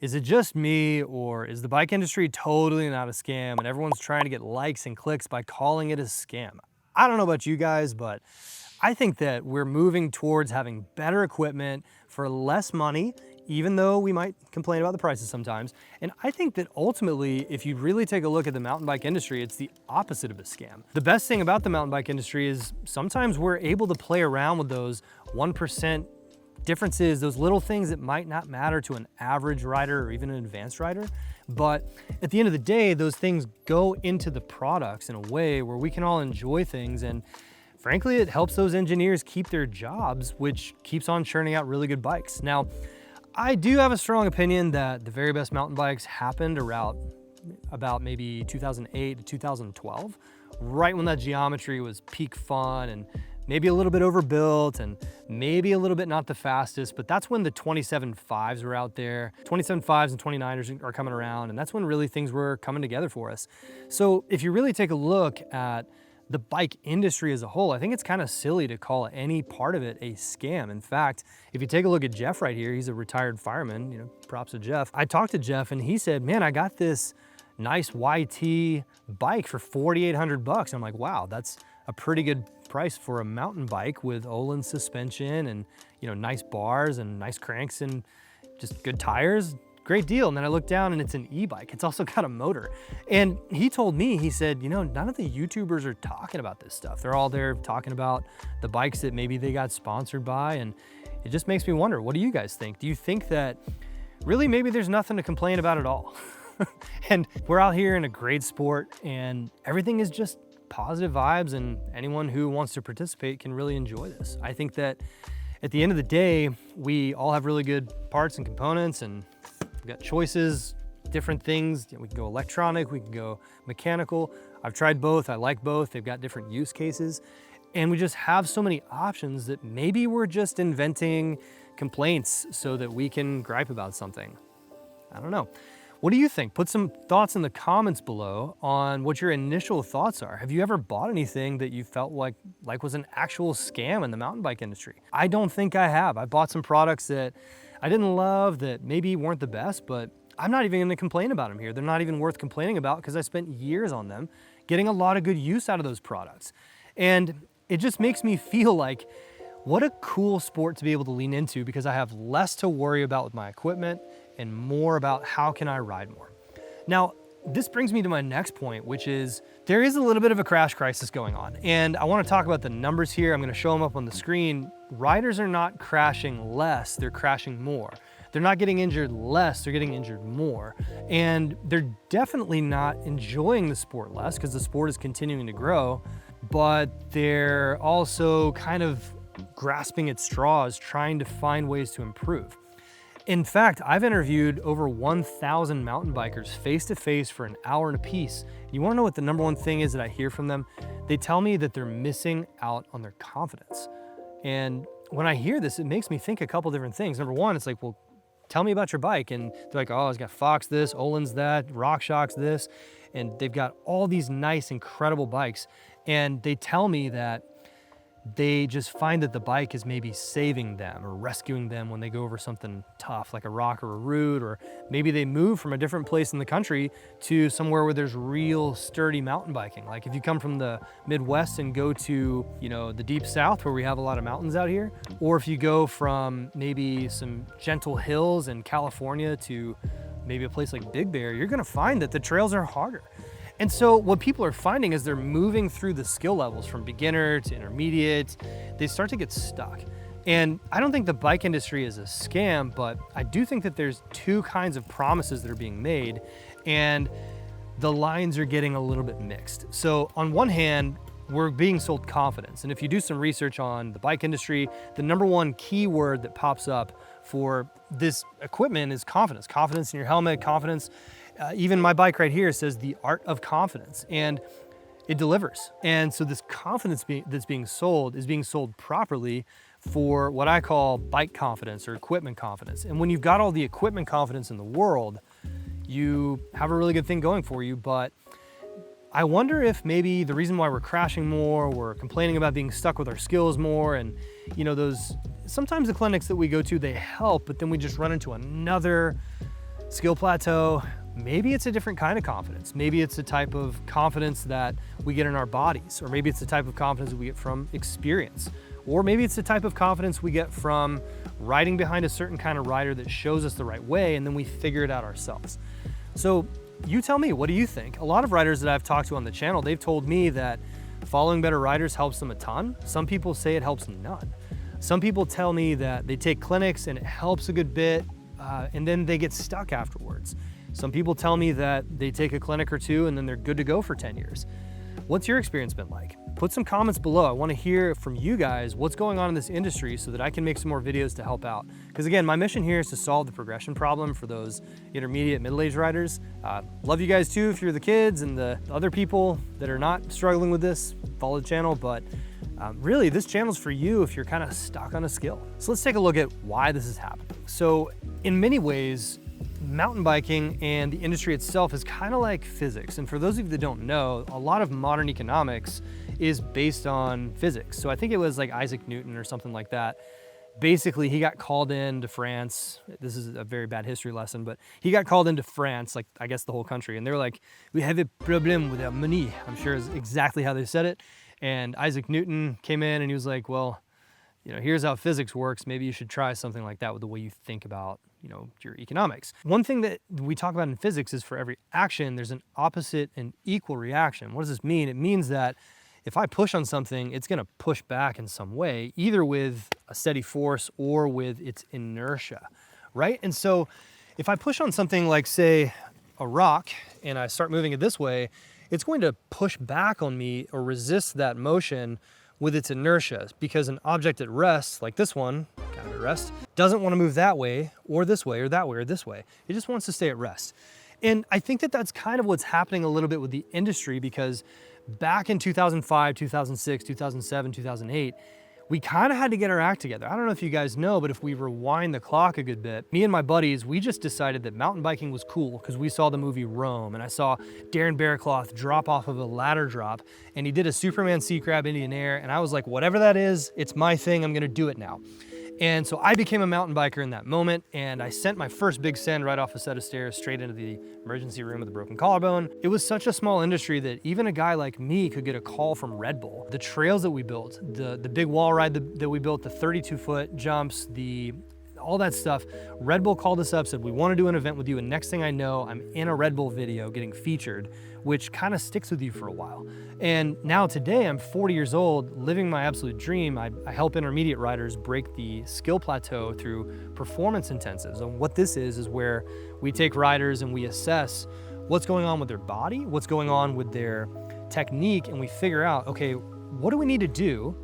Is it just me, or is the bike industry totally not a scam and everyone's trying to get likes and clicks by calling it a scam? I don't know about you guys, but I think that we're moving towards having better equipment for less money, even though we might complain about the prices sometimes. And I think that ultimately, if you really take a look at the mountain bike industry, it's the opposite of a scam. The best thing about the mountain bike industry is sometimes we're able to play around with those 1% differences, those little things that might not matter to an average rider or even an advanced rider. But at the end of the day, those things go into the products in a way where we can all enjoy things. And frankly, it helps those engineers keep their jobs, which keeps on churning out really good bikes. Now, I do have a strong opinion that the very best mountain bikes happened around about maybe 2008 to 2012, right when that geometry was peak fun and maybe a little bit overbuilt and maybe a little bit not the fastest, but that's when the 27.5s were out there. 27.5s and 29ers are coming around, and that's when really things were coming together for us. So if you really take a look at the bike industry as a whole, I think it's kind of silly to call any part of it a scam. In fact, if you take a look at Jeff right here, he's a retired fireman, you know, props to Jeff. I talked to Jeff and he said, man, I got this nice YT bike for 4,800 bucks. I'm like, wow, that's a pretty good price for a mountain bike with Olin suspension and, you know, nice bars and nice cranks and just good tires. Great deal. And then I looked down and it's an e-bike. It's also got a motor. And he told me, he said, you know, none of the YouTubers are talking about this stuff. They're all there talking about the bikes that maybe they got sponsored by. And it just makes me wonder, what do you guys think? Do you think that really maybe there's nothing to complain about at all? And we're out here in a great sport and everything is just positive vibes, and anyone who wants to participate can really enjoy this. I think that at the end of the day, we all have really good parts and components, and we've got choices, different things. We can go electronic, we can go mechanical. I've tried both, I like both. They've got different use cases. And we just have so many options that maybe we're just inventing complaints so that we can gripe about something. I don't know. What do you think? Put some thoughts in the comments below on what your initial thoughts are. Have you ever bought anything that you felt like was an actual scam in the mountain bike industry? I don't think I have. I bought some products that I didn't love, that maybe weren't the best, but I'm not even gonna complain about them here. They're not even worth complaining about because I spent years on them, getting a lot of good use out of those products. And it just makes me feel like, what a cool sport to be able to lean into, because I have less to worry about with my equipment and more about how can I ride more. Now, this brings me to my next point, which is there is a little bit of a crash crisis going on. And I want to talk about the numbers here. I'm going to show them up on the screen. Riders are not crashing less, they're crashing more. They're not getting injured less, they're getting injured more. And they're definitely not enjoying the sport less because the sport is continuing to grow, but they're also kind of grasping at straws, trying to find ways to improve. In fact, I've interviewed over 1,000 mountain bikers face-to-face for an hour and a piece. You wanna know what the number one thing is that I hear from them? They tell me that they're missing out on their confidence. And when I hear this, it makes me think a couple different things. Number one, it's like, well, tell me about your bike. And they're like, oh, it's got Fox this, Olin's that, RockShox this. And they've got all these nice, incredible bikes. And they tell me that they just find that the bike is maybe saving them or rescuing them when they go over something tough, like a rock or a root, or maybe they move from a different place in the country to somewhere where there's real sturdy mountain biking. Like if you come from the Midwest and go to, you know, the deep South where we have a lot of mountains out here, or if you go from maybe some gentle hills in California to maybe a place like Big Bear, you're gonna find that the trails are harder. And so what people are finding is they're moving through the skill levels from beginner to intermediate. They start to get stuck. And I don't think the bike industry is a scam, but I do think that there's two kinds of promises that are being made, and the lines are getting a little bit mixed. So on one hand, we're being sold confidence. And if you do some research on the bike industry, the number one keyword that pops up for this equipment is confidence. Confidence in your helmet, confidence. Even my bike right here says the art of confidence, and it delivers. And so this confidence that's being sold is being sold properly for what I call bike confidence or equipment confidence. And when you've got all the equipment confidence in the world, you have a really good thing going for you. But I wonder if maybe the reason why we're crashing more, we're complaining about being stuck with our skills more, and you know, sometimes the clinics that we go to, they help, but then we just run into another skill plateau, maybe it's a different kind of confidence. Maybe it's a type of confidence that we get in our bodies, or maybe it's the type of confidence that we get from experience, or maybe it's the type of confidence we get from riding behind a certain kind of rider that shows us the right way, and then we figure it out ourselves. So you tell me, what do you think? A lot of riders that I've talked to on the channel, they've told me that following better riders helps them a ton. Some people say it helps none. Some people tell me that they take clinics and it helps a good bit, and then they get stuck afterwards. Some people tell me that they take a clinic or two and then they're good to go for 10 years. What's your experience been like? Put some comments below. I want to hear from you guys what's going on in this industry so that I can make some more videos to help out. Because again, my mission here is to solve the progression problem for those intermediate middle-aged riders. Love you guys too if you're the kids and the other people that are not struggling with this, follow the channel. But really, this channel's for you if you're kind of stuck on a skill. So let's take a look at why this is happening. So in many ways, mountain biking and the industry itself is kind of like physics. And for those of you that don't know, a lot of modern economics is based on physics. So I think it was like Isaac Newton or something like that. Basically, he got called into France. This is a very bad history lesson, but he got called into France, like I guess the whole country. And they were like, we have a problem with our money. I'm sure is exactly how they said it. And Isaac Newton came in and he was like, well, you know, here's how physics works. Maybe you should try something like that with the way you think about, you know, your economics. One thing that we talk about in physics is for every action, there's an opposite and equal reaction. What does this mean? It means that if I push on something, it's gonna push back in some way, either with a steady force or with its inertia, right? And so if I push on something like, say, a rock, and I start moving it this way, it's going to push back on me or resist that motion with its inertia, because an object at rest, like this one, kind of at rest, doesn't want to move that way or this way or that way or this way. It just wants to stay at rest. And I think that that's kind of what's happening a little bit with the industry, because back in 2005, 2006, 2007, 2008, we kind of had to get our act together. I don't know if you guys know, but if we rewind the clock a good bit, me and my buddies, we just decided that mountain biking was cool because we saw the movie Rome, and I saw Darren Bearcloth drop off of a ladder drop, and he did a Superman sea crab Indian air, and I was like, whatever that is, it's my thing, I'm gonna do it now. And so I became a mountain biker in that moment, and I sent my first big send right off a set of stairs straight into the emergency room with a broken collarbone. It was such a small industry that even a guy like me could get a call from Red Bull. The trails that we built, the big wall ride that we built, the 32-foot jumps, all that stuff, Red Bull called us up, said, we want to do an event with you, and next thing I know, I'm in a Red Bull video getting featured, which kind of sticks with you for a while. And now today, I'm 40 years old, living my absolute dream. I help intermediate riders break the skill plateau through performance intensives. And what this is where we take riders and we assess what's going on with their body, what's going on with their technique, and we figure out, okay, what do we need to do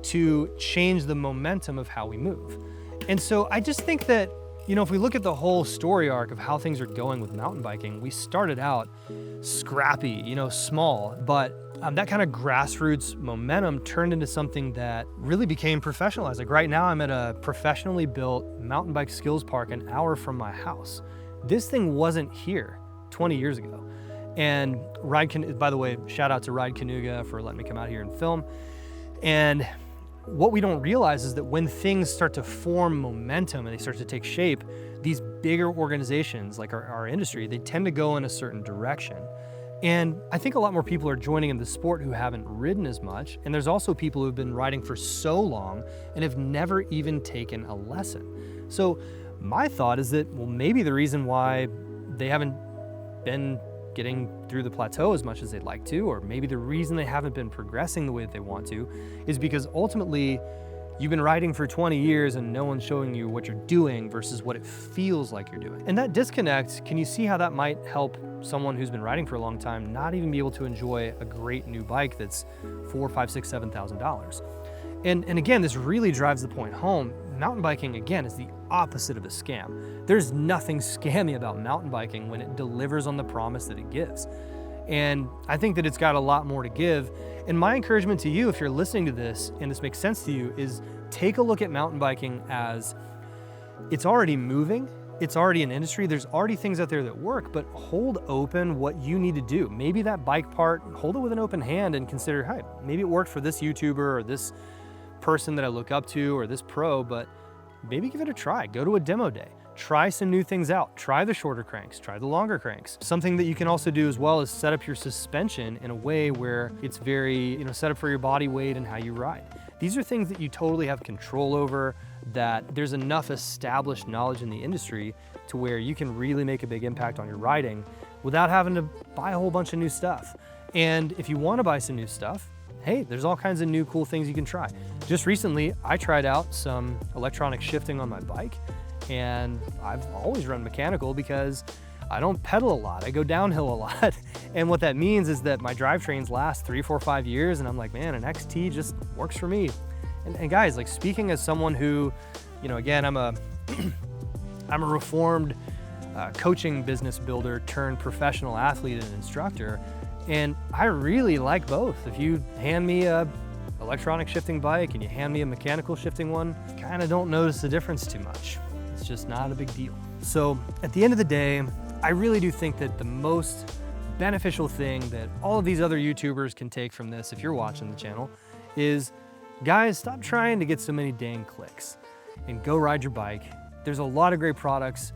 to change the momentum of how we move? And so I just think that, you know, if we look at the whole story arc of how things are going with mountain biking, we started out scrappy, you know, small, but that kind of grassroots momentum turned into something that really became professionalized. Like right now I'm at a professionally built mountain bike skills park an hour from my house. This thing wasn't here 20 years ago. And by the way, shout out to Ride Canuga for letting me come out here and film. And what we don't realize is that when things start to form momentum and they start to take shape, these bigger organizations like our industry, they tend to go in a certain direction. And I think a lot more people are joining in the sport who haven't ridden as much. And there's also people who've been riding for so long and have never even taken a lesson. So my thought is that, well, maybe the reason why they haven't been getting through the plateau as much as they'd like to, or maybe the reason they haven't been progressing the way that they want to, is because ultimately you've been riding for 20 years and no one's showing you what you're doing versus what it feels like you're doing. And that disconnect, can you see how that might help someone who's been riding for a long time not even be able to enjoy a great new bike that's $4,000, $5,000, $6,000, $7,000? And again, this really drives the point home. Mountain biking, again, is the opposite of a scam. There's nothing scammy about mountain biking when it delivers on the promise that it gives. And I think that it's got a lot more to give. And my encouragement to you, if you're listening to this and this makes sense to you, is take a look at mountain biking as it's already moving, it's already an industry, there's already things out there that work, but hold open what you need to do. Maybe that bike part, hold it with an open hand and consider, hey, maybe it worked for this YouTuber or this person that I look up to or this pro, but maybe give it a try. Go to a demo day. try some new things out. Try the shorter cranks, try the longer cranks. Something that you can also do as well is set up your suspension in a way where it's very, set up for your body weight and how you ride. These are things that you totally have control over, that there's enough established knowledge in the industry to where you can really make a big impact on your riding without having to buy a whole bunch of new stuff. And if you want to buy some new stuff, hey, there's all kinds of new cool things you can try. Just recently, I tried out some electronic shifting on my bike, and I've always run mechanical because I don't pedal a lot, I go downhill a lot. And what that means is that my drivetrains last 3, 4, 5 years, and I'm like, man, an XT just works for me. And guys, like, speaking as someone who, again, I'm a reformed coaching business builder turned professional athlete and instructor, and I really like both. If you hand me a electronic shifting bike and you hand me a mechanical shifting one, kind of don't notice the difference too much. It's just not a big deal. So at the end of the day, I really do think that the most beneficial thing that all of these other YouTubers can take from this, if you're watching the channel, is guys, stop trying to get so many dang clicks and go ride your bike. There's a lot of great products.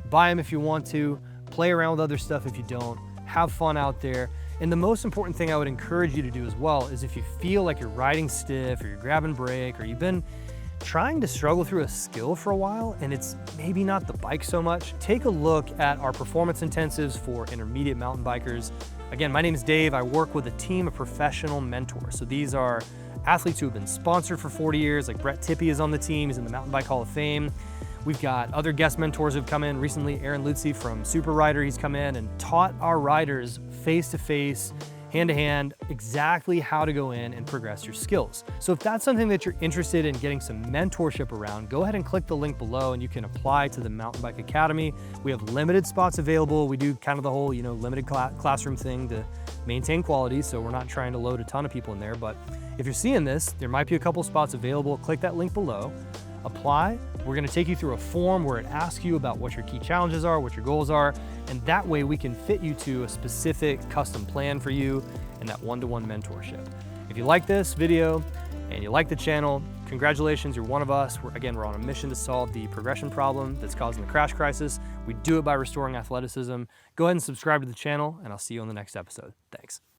Buy them if you want to, play around with other stuff if you don't, have fun out there. And the most important thing I would encourage you to do as well is if you feel like you're riding stiff or you're grabbing brake or you've been trying to struggle through a skill for a while and it's maybe not the bike so much, take a look at our performance intensives for intermediate mountain bikers. Again, my name is Dave. I work with a team of professional mentors. So these are athletes who have been sponsored for 40 years, like Brett Tippie is on the team, he's in the Mountain Bike Hall of Fame. We've got other guest mentors who've come in. Recently, Aaron Lutzy from Super Rider, he's come in and taught our riders face-to-face, hand-to-hand, exactly how to go in and progress your skills. So if that's something that you're interested in getting some mentorship around, go ahead and click the link below and you can apply to the Mountain Bike Academy. We have limited spots available. We do kind of the whole, limited classroom thing to maintain quality, so we're not trying to load a ton of people in there, but if you're seeing this, there might be a couple spots available. Click that link below, apply. We're gonna take you through a form where it asks you about what your key challenges are, what your goals are, and that way we can fit you to a specific custom plan for you and that one-to-one mentorship. If you like this video and you like the channel, congratulations, you're one of us. We're on a mission to solve the progression problem that's causing the crash crisis. We do it by restoring athleticism. Go ahead and subscribe to the channel, and I'll see you on the next episode. Thanks.